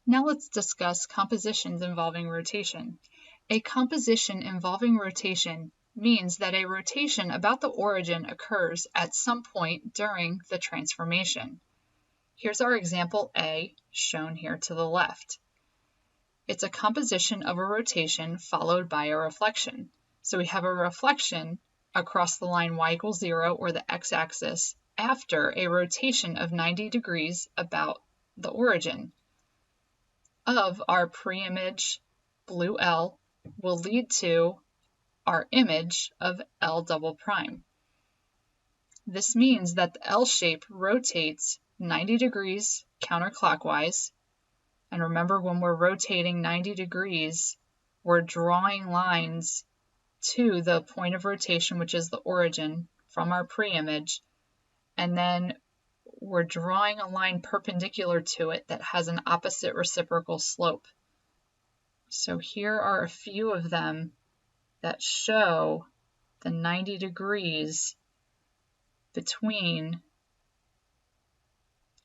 Now let's discuss compositions involving rotation. A composition involving rotation means that a rotation about the origin occurs at some point during the transformation. Here's our example A, shown here to the left. It's a composition of a rotation followed by a reflection. So we have a reflection across the line y equals 0, or the x-axis, after a rotation of 90 degrees about the origin of our pre-image blue L will lead to our image of L double prime. This means that the L shape rotates 90 degrees counterclockwise. And remember, when we're rotating 90 degrees, we're drawing lines to the point of rotation, which is the origin from our pre-image, and then we're drawing a line perpendicular to it that has an opposite reciprocal slope. So here are a few of them that show the 90 degrees between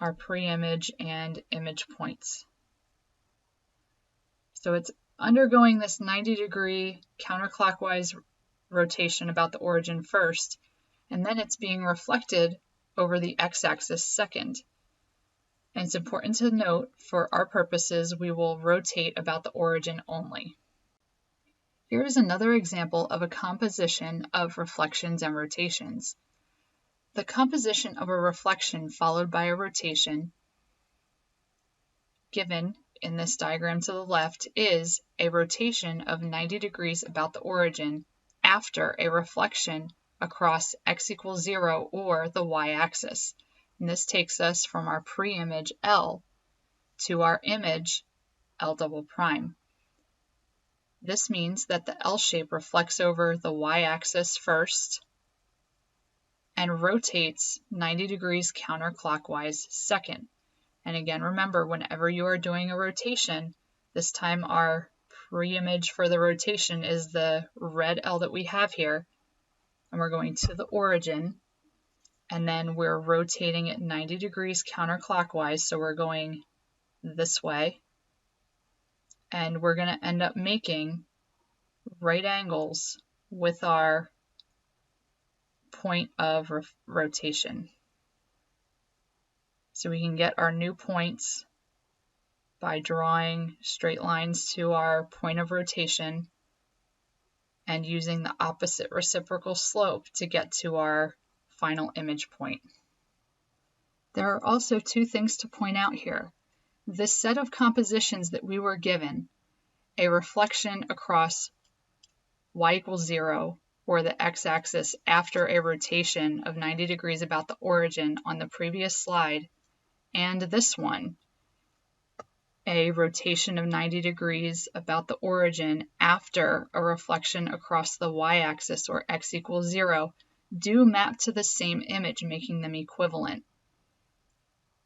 our pre-image and image points. So it's undergoing this 90-degree counterclockwise rotation about the origin first, and then it's being reflected over the x-axis second. And it's important to note, for our purposes, we will rotate about the origin only. Here is another example of a composition of reflections and rotations. The composition of a reflection followed by a rotation, given in this diagram to the left, is a rotation of 90 degrees about the origin after a reflection across x equals 0, or the y-axis. And this takes us from our pre-image L to our image L double prime. This means that the L shape reflects over the y-axis first and rotates 90 degrees counterclockwise second. And again, remember, whenever you are doing a rotation, this time our pre-image for the rotation is the red L that we have here, and we're going to the origin, and then we're rotating it 90 degrees counterclockwise, so we're going this way, and we're going to end up making right angles with our point of rotation. So we can get our new points by drawing straight lines to our point of rotation and using the opposite reciprocal slope to get to our final image point. There are also two things to point out here. This set of compositions that we were given, a reflection across y equals 0, or the x-axis, after a rotation of 90 degrees about the origin on the previous slide, and this one, a rotation of 90 degrees about the origin after a reflection across the y-axis, or x equals 0, do map to the same image, making them equivalent.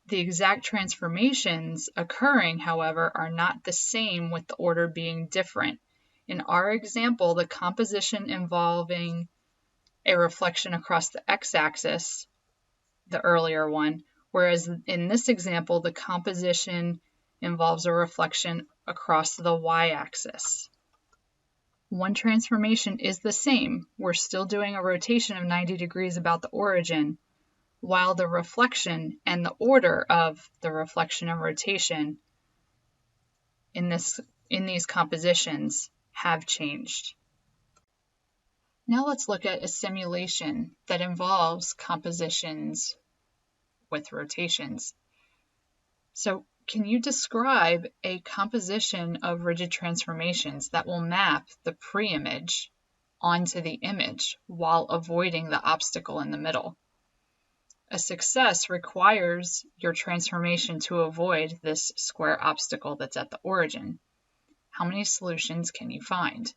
The exact transformations occurring, however, are not the same, with the order being different. In our example, the composition involving a reflection across the x-axis, the earlier one, whereas in this example, the composition involves a reflection across the y-axis. One transformation is the same. We're still doing a rotation of 90 degrees about the origin, while the reflection and the order of the reflection and rotation in these compositions have changed. Now let's look at a simulation that involves compositions with rotations. So can you describe a composition of rigid transformations that will map the pre-image onto the image while avoiding the obstacle in the middle? A success requires your transformation to avoid this square obstacle that's at the origin. How many solutions can you find?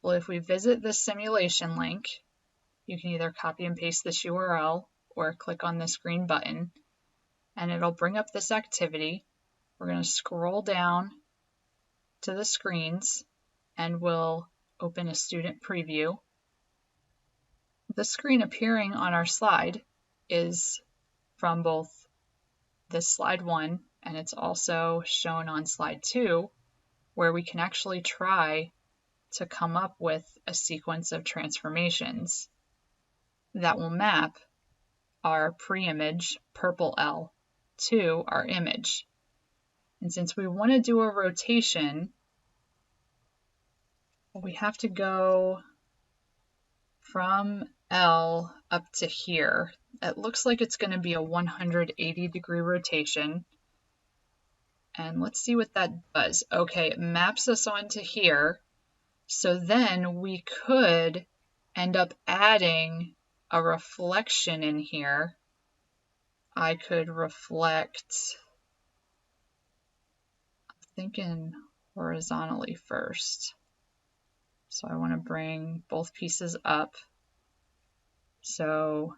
Well, if we visit this simulation link, you can either copy and paste this URL or click on this green button, and it'll bring up this activity. We're going to scroll down to the screens, and we'll open a student preview. The screen appearing on our slide is from both this slide 1 and it's also shown on slide 2, where we can actually try to come up with a sequence of transformations that will map our pre-image purple L to our image. And since we want to do a rotation, we have to go from L up to here. It looks like it's going to be a 180-degree rotation. And let's see what that does. Okay, it maps us onto here. So then we could end up adding a reflection in here. I could reflect, I'm thinking horizontally first. So I want to bring both pieces up. So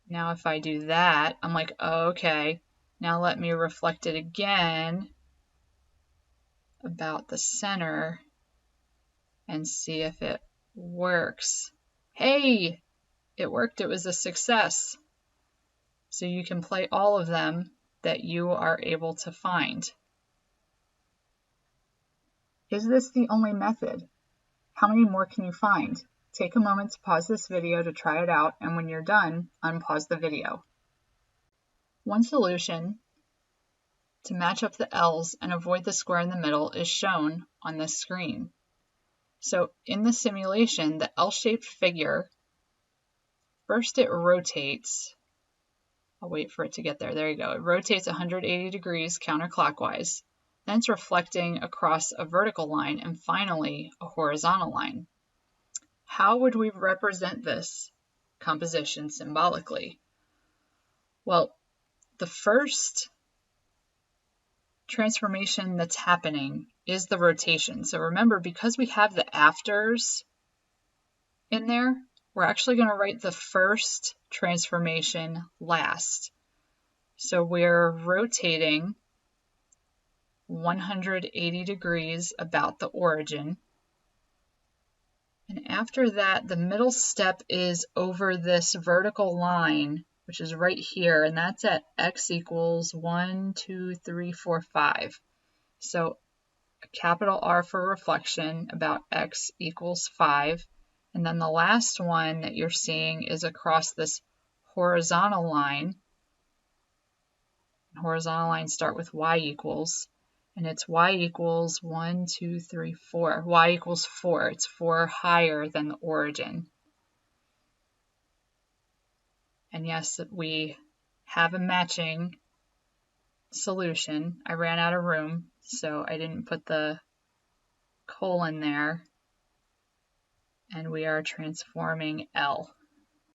now if I do that, I'm like, oh, okay, now let me reflect it again about the center and see if it works. Hey, it worked. It was a success. So you can play all of them that you are able to find. Is this the only method? How many more can you find? Take a moment to pause this video to try it out, and when you're done, unpause the video. One solution to match up the L's and avoid the square in the middle is shown on this screen. So in the simulation, the L-shaped figure, first it rotates. I'll wait for it to get there. There you go. It rotates 180 degrees counterclockwise. Then it's reflecting across a vertical line and finally a horizontal line. How would we represent this composition symbolically? Well, the first transformation that's happening is the rotation. So remember, because we have the afters in there, we're actually going to write the first transformation last. So we're rotating 180 degrees about the origin. And after that, the middle step is over this vertical line, which is right here, and that's at x equals 1, 2, 3, 4, 5. So a capital R for reflection about x equals 5. And then the last one that you're seeing is across this horizontal line. Horizontal lines start with y equals, and it's y equals 1, 2, 3, 4. Y equals 4. It's 4 higher than the origin. And yes, we have a matching solution. I ran out of room, so I didn't put the colon there. And we are transforming L.